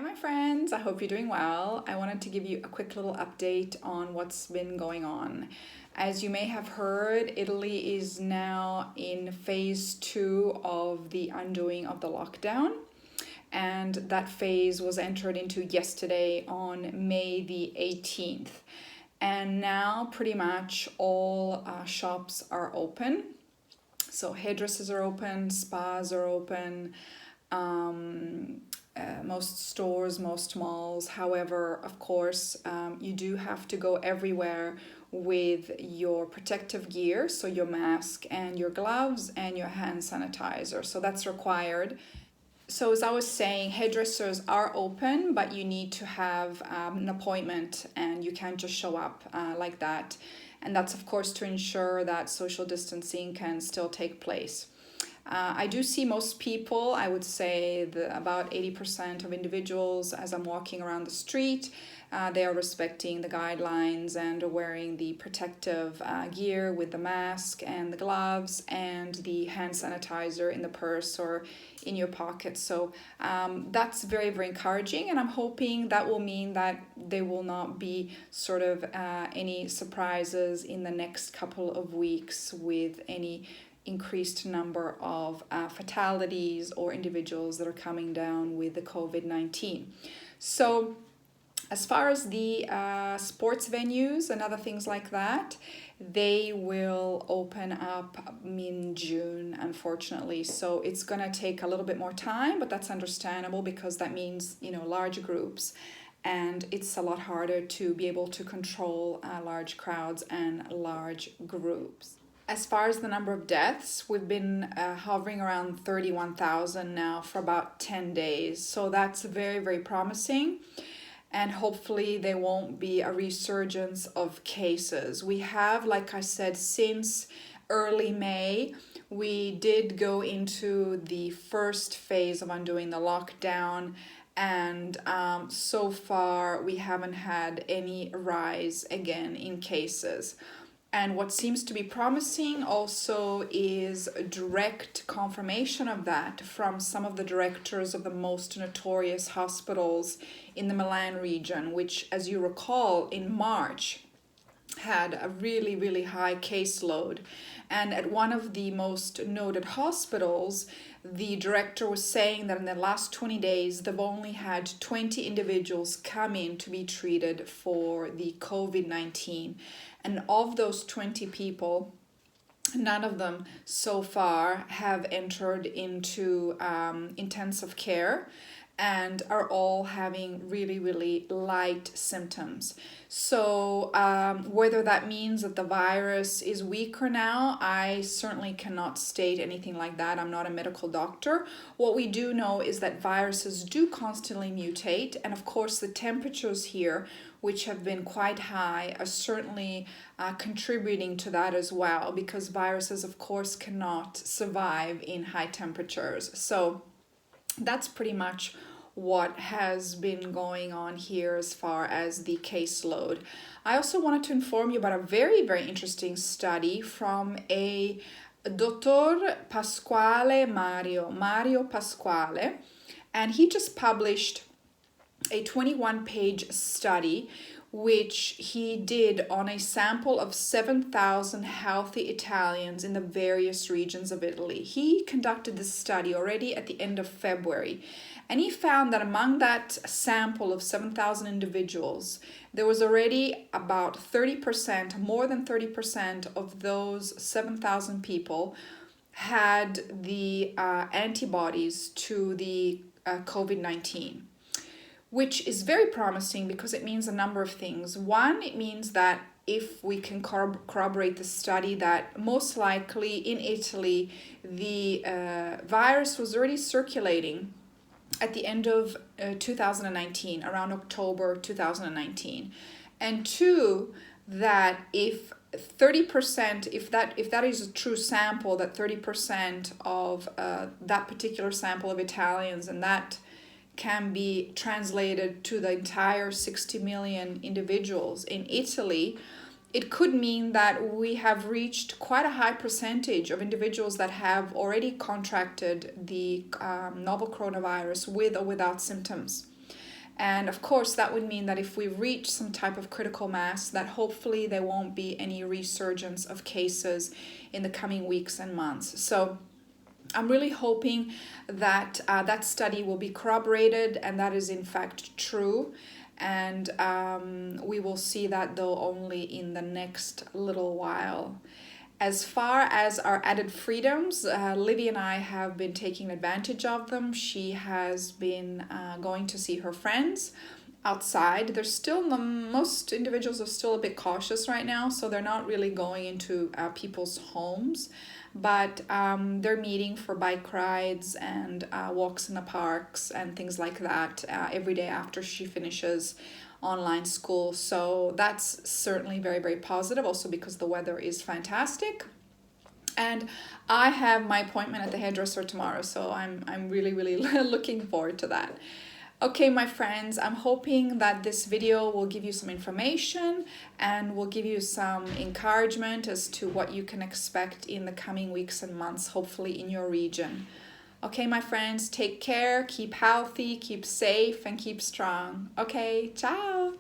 my friends. I hope you're doing well. I wanted to give you a quick little update on what's been going on. As you may have heard, Italy is now in phase two of the undoing of the lockdown. And that phase was entered into yesterday on May the 18th. And now, pretty much all shops are open. So, hairdressers are open, spas are open. Most stores, most malls. However, of course, you do have to go everywhere with your protective gear, so your mask and your gloves and your hand sanitizer. So that's required. So as I was saying, hairdressers are open, but you need to have an appointment and you can't just show up like that. And that's of course to ensure that social distancing can still take place. I do see most people, I would say about 80% of individuals as I'm walking around the street, they are respecting the guidelines and are wearing the protective gear with the mask and the gloves and the hand sanitizer in the purse or in your pocket. So that's very, very encouraging, and I'm hoping that will mean that there will not be sort of any surprises in the next couple of weeks with any increased number of fatalities or individuals that are coming down with the COVID-19. So as far as the sports venues and other things like that, they will open up in June, unfortunately. So it's going to take a little bit more time, but that's understandable because that means, large groups. And it's a lot harder to be able to control large crowds and large groups. As far as the number of deaths, we've been hovering around 31,000 now for about 10 days. So that's very, very promising. And hopefully there won't be a resurgence of cases. We have, like I said, since early May, we did go into the first phase of undoing the lockdown. And so far, we haven't had any rise again in cases. And what seems to be promising also is direct confirmation of that from some of the directors of the most notorious hospitals in the Milan region, which, as you recall, in March had a really, really high caseload. And at one of the most noted hospitals, the director was saying that in the last 20 days, they've only had 20 individuals come in to be treated for the COVID-19. And of those 20 people, none of them so far have entered into intensive care and are all having really, really light symptoms. So whether that means that the virus is weaker now, I certainly cannot state anything like that. I'm not a medical doctor. What we do know is that viruses do constantly mutate, and of course the temperatures here, which have been quite high, are certainly contributing to that as well, because viruses of course cannot survive in high temperatures. So that's pretty much what has been going on here as far as the caseload. I also wanted to inform you about a very, very interesting study from a Dr. Mario Pasquale, and he just published a 21-page study which he did on a sample of 7,000 healthy Italians in the various regions of Italy. He conducted this study already at the end of February, and he found that among that sample of 7,000 individuals, there was already about 30%, more than 30% of those 7,000 people had the antibodies to the COVID-19. Which is very promising because it means a number of things. One, it means that if we can corroborate the study, that most likely in Italy, the virus was already circulating at the end of 2019, around October 2019. And two, that if 30%, if that is a true sample, that 30% of that particular sample of Italians, and that can be translated to the entire 60 million individuals in Italy, it could mean that we have reached quite a high percentage of individuals that have already contracted the novel coronavirus with or without symptoms. And of course, that would mean that if we reach some type of critical mass, that hopefully there won't be any resurgence of cases in the coming weeks and months. So I'm really hoping that that study will be corroborated and that is in fact true. And we will see that though only in the next little while. As far as our added freedoms, Livy and I have been taking advantage of them. She has been going to see her friends outside. There's still, most individuals are still a bit cautious right now, so they're not really going into people's homes, but they're meeting for bike rides and walks in the parks and things like that every day after she finishes online school. So that's certainly very, very positive, also because the weather is fantastic. And I have my appointment at the hairdresser tomorrow, so I'm really, really looking forward to that. Okay, my friends, I'm hoping that this video will give you some information and will give you some encouragement as to what you can expect in the coming weeks and months, hopefully in your region. Okay, my friends, take care, keep healthy, keep safe, and keep strong. Okay, ciao!